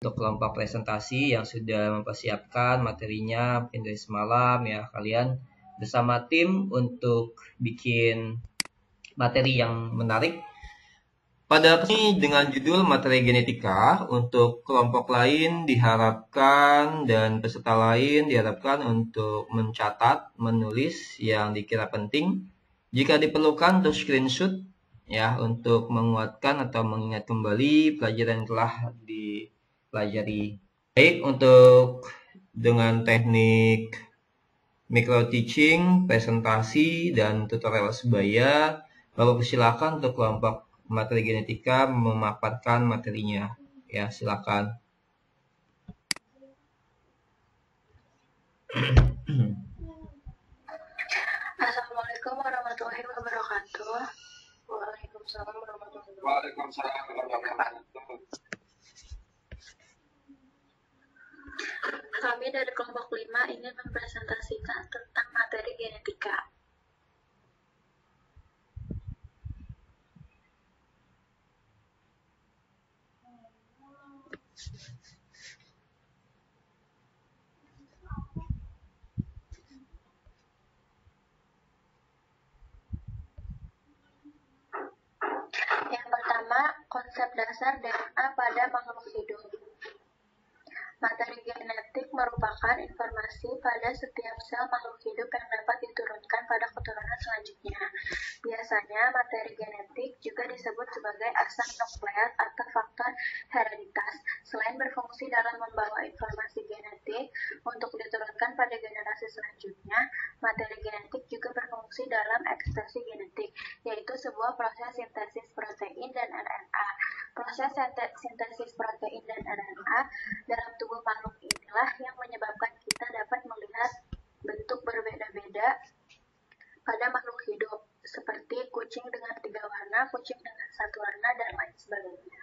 untuk kelompok presentasi yang sudah mempersiapkan materinya mungkin dari semalam ya, kalian bersama tim untuk bikin materi yang menarik. Pada ini dengan judul materi genetika, untuk kelompok lain diharapkan dan peserta lain diharapkan untuk mencatat, menulis yang dikira penting. Jika diperlukan untuk screenshot ya, untuk menguatkan atau mengingat kembali pelajaran yang telah dipelajari. Baik, untuk dengan teknik micro teaching, presentasi, dan tutorial sebaya, Bapak silakan untuk kelompok materi genetika memaparkan materinya. Ya, silakan. Assalamualaikum warahmatullahi wabarakatuh. Waalaikumsalam warahmatullahi wabarakatuh. Kami dari kelompok 5 ingin mempresentasikan tentang materi genetika. Yang pertama, konsep dasar DNA pada makhluk hidup. Materi genetik merupakan informasi pada setiap sel makhluk hidup yang dapat diturunkan pada keturunan selanjutnya. Biasanya, materi genetik juga disebut sebagai asam nukleat atau faktor hereditas. Selain berfungsi dalam membawa informasi genetik untuk diturunkan pada generasi selanjutnya, materi genetik juga berfungsi dalam ekspresi genetik, yaitu sebuah proses sintesis protein dan RNA. Proses sintesis protein dan RNA dalam tubuh makhluk inilah yang menyebabkan kita dapat melihat bentuk berbeda-beda pada makhluk hidup, seperti kucing dengan 3 warna, kucing dengan 1 warna, dan lain sebagainya.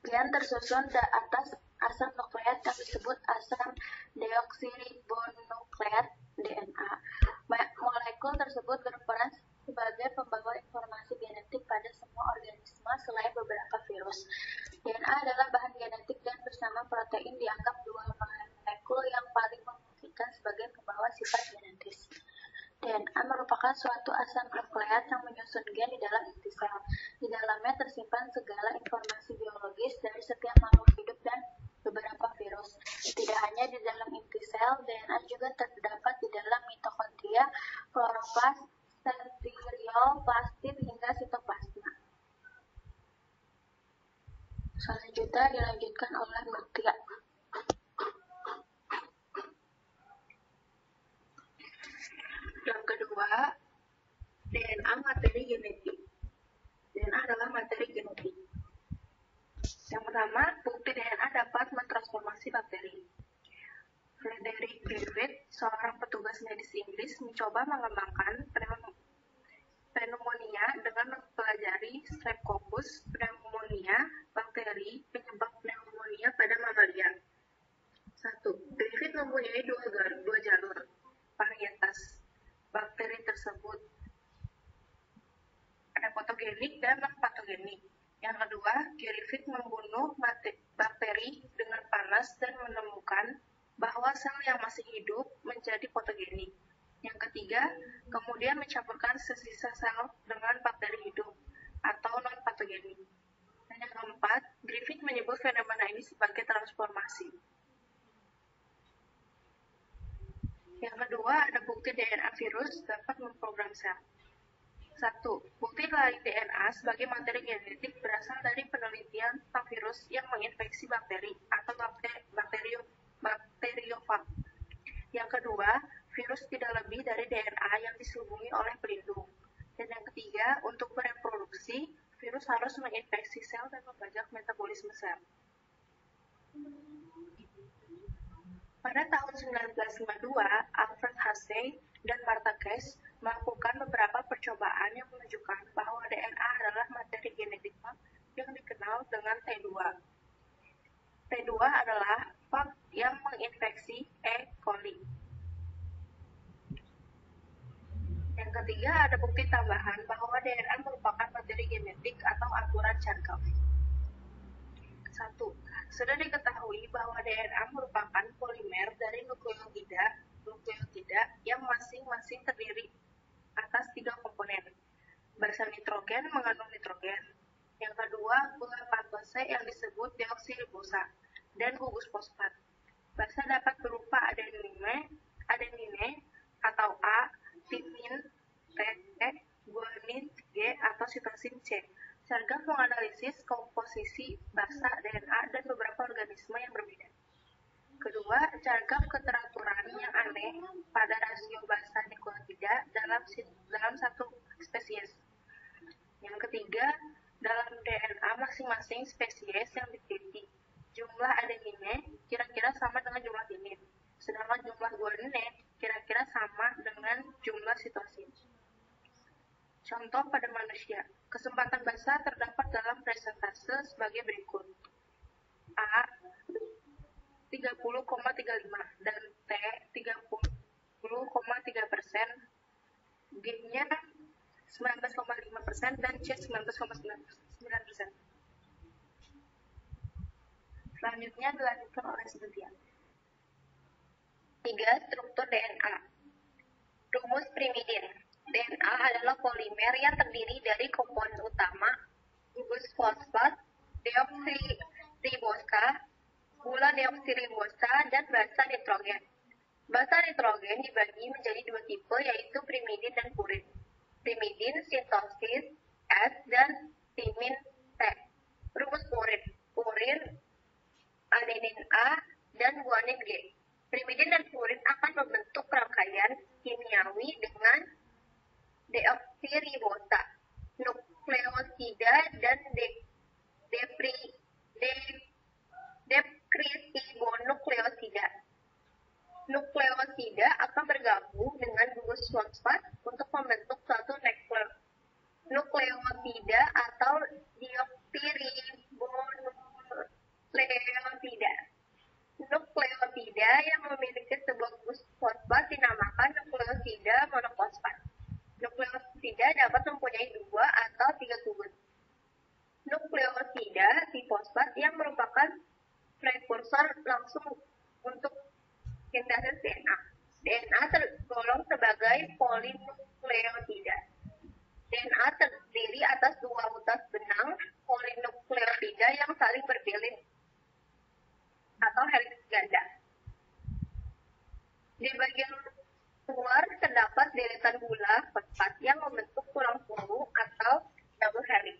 Kemudian tersusun atas asam nukleat yang disebut asam deoksiribonukleat DNA. Molekul tersebut berperan sebagai pembawa informasi genetik pada semua organisme selain beberapa virus. DNA adalah bahan genetik dan bersama protein dianggap dua molekul yang paling memungkinkan sebagai pembawa sifat genetis. DNA merupakan suatu asam nukleat yang menyusun gen di dalam inti sel. Di dalamnya tersimpan segala informasi biologis dari setiap makhluk hidup dan beberapa virus. Tidak hanya di dalam inti sel, DNA juga terdapat di dalam mitokondria, kloroplast, centriole, plastid, hingga sitoplasma. Selanjutnya dilanjutkan oleh Mutia. Yang kedua, DNA materi genetik. DNA adalah materi genetik. Yang pertama, bukti DNA dapat mentransformasi bakteri. Frederick Griffith, seorang petugas medis Inggris, mencoba mengembangkan pneumonia dengan mempelajari Streptococcus pneumonia, bakteri penyebab pneumonia pada mamalia. 1. Griffith mempunyai dua jalur varietas bakteri tersebut, ada patogenik dan non-patogenik. Yang kedua, Griffith membunuh bakteri dengan panas dan menemukan bahwa sel yang masih hidup menjadi patogenik. Yang ketiga, kemudian mencampurkan sisa sel dengan bakteri hidup atau non-patogenik. Dan yang keempat, Griffith menyebut fenomena ini sebagai transformasi. Yang kedua, ada bukti DNA virus dapat memprogram sel. 1. Bukti lain DNA sebagai materi genetik berasal dari penelitian tentang virus yang menginfeksi bakteri atau bakteriofag. Yang kedua, virus tidak lebih dari DNA yang diselubungi oleh pelindung. Dan yang ketiga, untuk bereproduksi, virus harus menginfeksi sel dan membajak metabolisme sel. Pada tahun 1952, Alfred Hussey dan Martha Cash melakukan beberapa percobaan yang menunjukkan bahwa DNA adalah materi genetik yang dikenal dengan T2. T2 adalah fag yang menginfeksi E. coli. Yang ketiga, ada bukti tambahan bahwa DNA merupakan materi genetik atau aturan Chargaff. Sudah diketahui bahwa DNA merupakan polimer dari nukleotida yang masing-masing terdiri atas 3 komponen. Basa nitrogen mengandung nitrogen. Yang kedua, gula pentose yang disebut deoksiribosa dan gugus fosfat. Basa dapat berupa adenine atau A, timin T, guanin G, atau sitosin C. Sargaf menganalisis komposisi basa DNA dan beberapa organisme yang berbeda. Kedua, sargaf keteraturan yang aneh pada rasio basa nukleotida dalam satu spesies. Yang ketiga, dalam DNA masing-masing spesies yang diteliti, jumlah adenine kira-kira sama dengan jumlah timin, sedangkan jumlah guanine kira-kira sama dengan jumlah sitosin. Contoh pada manusia, kesempatan basa terdapat dalam presentase sebagai berikut. A 30,35 dan T 30,3%, G-nya 19,5% dan C 19,9%. Selanjutnya dilanjutkan oleh Cynthia. 3. Struktur DNA. Rumus pirimidin. DNA adalah polimer yang terdiri dari komponen utama gugus fosfat, deoksiribosa, gula deoksiribosa, dan basa nitrogen. Basa nitrogen dibagi menjadi 2 tipe, yaitu pirimidin dan purin. Pirimidin sitosis S dan timin T. Rumus purin. Purin adenin A dan guanin G. Pirimidin dan purin akan membentuk rangkaian kimiawi dengan deoksiribosa, nukleosida, dan dekriptibonukleosida. Nukleosida akan bergabung dengan gugus fosfat untuk membentuk suatu nukleosida atau deoksiribonukleosida. Nukleosida yang memiliki sebuah gugus fosfat dinamakan nukleosida monofosfat. Nukleosida dapat mempunyai 2 atau 3 gugus. Nukleosida difosfat yang merupakan prekursor langsung untuk sintesis DNA. DNA tergolong sebagai polinukleotida. DNA terdiri atas 2 utas benang polinukleotida yang saling berbilin atau heliks ganda. Di bagian luar terdapat deretan gula fosfat yang membentuk tulang punggung atau double helix.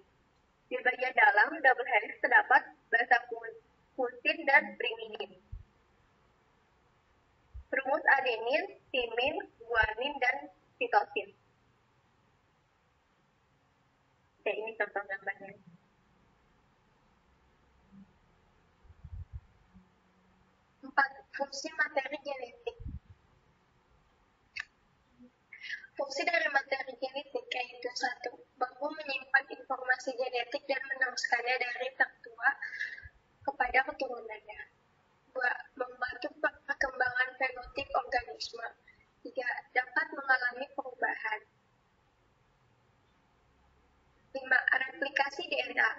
Di bagian dalam double helix terdapat basa kusin dan pirimidin. Rumus adenin, timin, guanin, dan sitosin. Oke, ini contoh gambarnya. 4. Fungsi materi genetik. Fungsi dari materi genetik yaitu 1. Mampu menyimpan informasi genetik dan meneruskannya dari sang tua kepada keturunannya. 2. Membantu perkembangan fenotip organisme. 3. Dapat mengalami perubahan. 5. Replikasi DNA.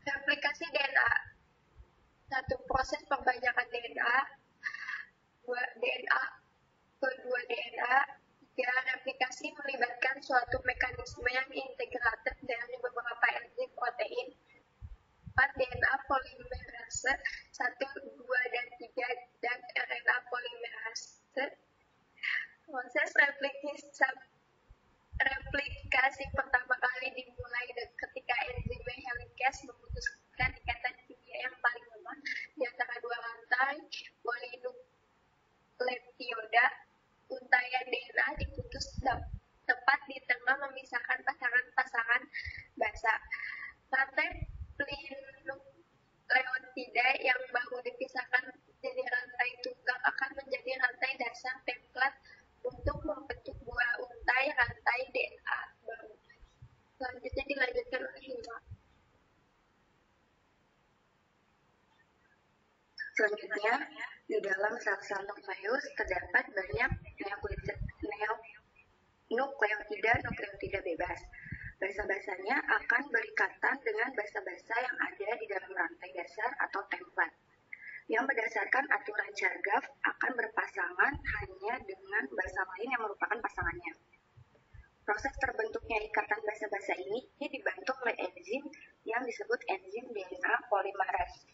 Replikasi DNA. 1. Proses perbanyakan DNA. 2. DNA. Kedua DNA. 3. Replikasi melibatkan suatu mekanisme yang integratif dari beberapa enzim protein. 4. DNA polimerase 1, 2, dan 3, dan RNA polimerase. Proses replikasi pertama kali dimulai ketika enzim helikase memutuskan ikatan kimia yang paling lemah di antara 2 rantai polinukleotida. Untaian DNA diputus tepat di tengah memisahkan pasangan-pasangan basa. Rantai nukleotida yang baru dipisahkan jadi rantai tunggal akan menjadi rantai dasar template untuk membentuk buah untai rantai DNA baru. Selanjutnya dilanjutkan oleh Hilma. Selanjutnya, di dalam sel-sel nukleus terdapat banyak nukleotida bebas. Basa-basanya akan berikatan dengan basa-basa yang ada di dalam rantai dasar atau template, yang berdasarkan aturan Chargaff akan berpasangan hanya dengan basa lain yang merupakan pasangannya. Proses terbentuknya ikatan basa-basa ini dibantu oleh enzim yang disebut enzim DNA polimerase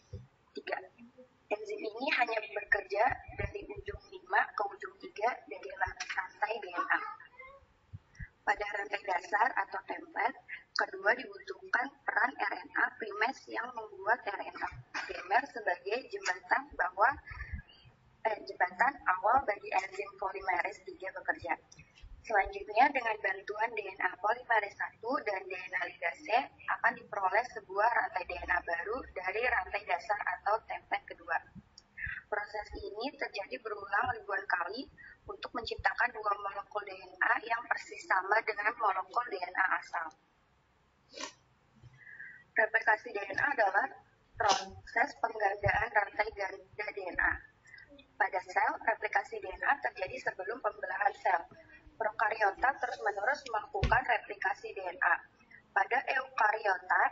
3. Enzim ini hanya bekerja dari ujung 5 ke ujung 3 dari rantai DNA. Pada rantai dasar atau template, kedua dibutuhkan peran RNA primes yang membuat RNA primer sebagai jembatan awal bagi enzim polimerase 3 bekerja. Selanjutnya, dengan bantuan DNA polimerase 1 dan DNA ligase akan diperoleh sebuah rantai DNA baru dari rantai dasar atau template kedua. Proses ini terjadi berulang ribuan kali untuk menciptakan dua molekul DNA yang persis sama dengan molekul DNA asal. Replikasi DNA adalah proses penggandaan rantai ganda DNA. Pada sel, replikasi DNA terjadi sebelum pembelahan sel. Prokariota terus-menerus melakukan replikasi DNA. Pada eukariota,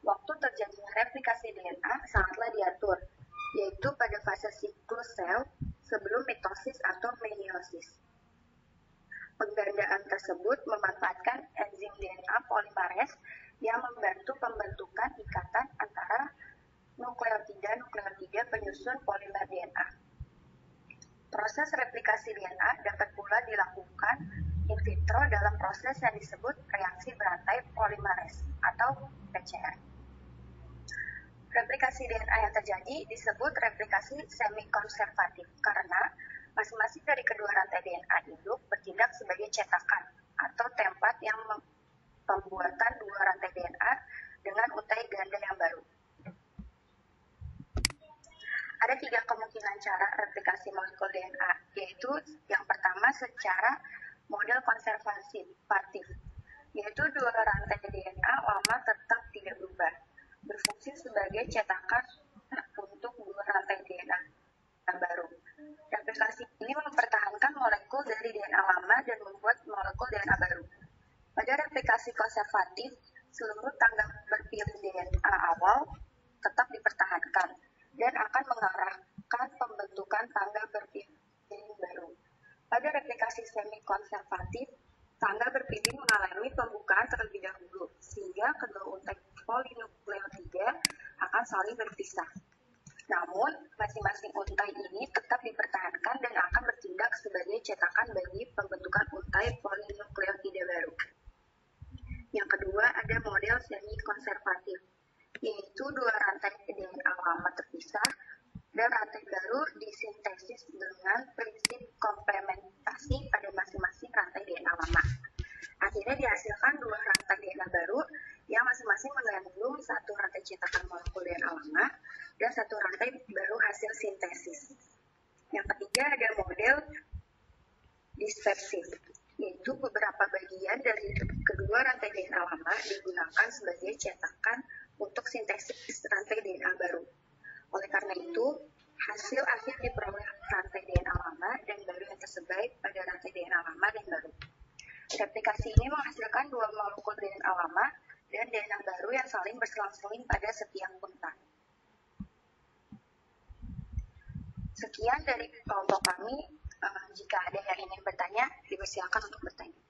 waktu terjadinya replikasi DNA sangatlah diatur, yaitu pada fase siklus sel sebelum mitosis atau meiosis. Penggandaan tersebut memanfaatkan enzim DNA polimerase yang membantu pembentukan ikatan antara nukleotida penyusun polimer DNA. Proses replikasi DNA dapat pula dilakukan in vitro dalam proses yang disebut reaksi berantai polimerase atau PCR. Replikasi DNA yang terjadi disebut replikasi semi-konservatif karena masing-masing dari kedua rantai DNA induk bertindak sebagai cetakan atau template yang pembuatan dua rantai DNA dengan untai ganda yang baru. Ada 3 kemungkinan cara replikasi molekul DNA, yaitu yang pertama secara model konservatif, yaitu dua rantai DNA lama tetap tidak berubah, berfungsi sebagai cetakan untuk dua rantai DNA baru. Replikasi ini mempertahankan molekul dari DNA lama dan membuat molekul DNA baru. Pada replikasi konservatif, seluruh tangga berpilih DNA awal tetap dipertahankan dan akan mengarahkan pembentukan tangga berpilih baru. Pada replikasi semi-konservatif, tangga berpilih mengalami pembukaan terlebih dahulu, sehingga kedua untai polinukleotida akan saling berpisah. Namun, masing-masing untai ini tetap dipertahankan dan akan bertindak sebagai cetakan bagi pembentukan untai polinukleotida baru. Yang kedua, ada model semi-konservatif, yaitu dua rantai DNA lama terpisah dan rantai baru disintesis dengan prinsip komplementasi pada masing-masing rantai DNA lama. Akhirnya dihasilkan dua rantai DNA baru yang masing-masing mengandung satu rantai cetakan molekul DNA lama dan satu rantai baru hasil sintesis. Yang ketiga ada model dispepsid, yaitu beberapa bagian dari kedua rantai DNA lama digunakan sebagai cetakan untuk sintesis rantai DNA baru. Oleh karena itu, hasil akhir diperoleh rantai DNA lama dan baru yang tersebar pada rantai DNA lama dan baru. Replikasi ini menghasilkan dua molekul DNA lama dan DNA baru yang saling berselang-seling pada setiap untai. Sekian dari kelompok kami. Jika ada yang ingin bertanya, dipersilakan untuk bertanya.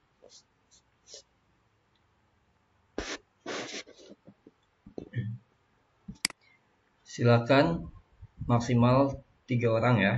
Silakan, maksimal 3 orang ya.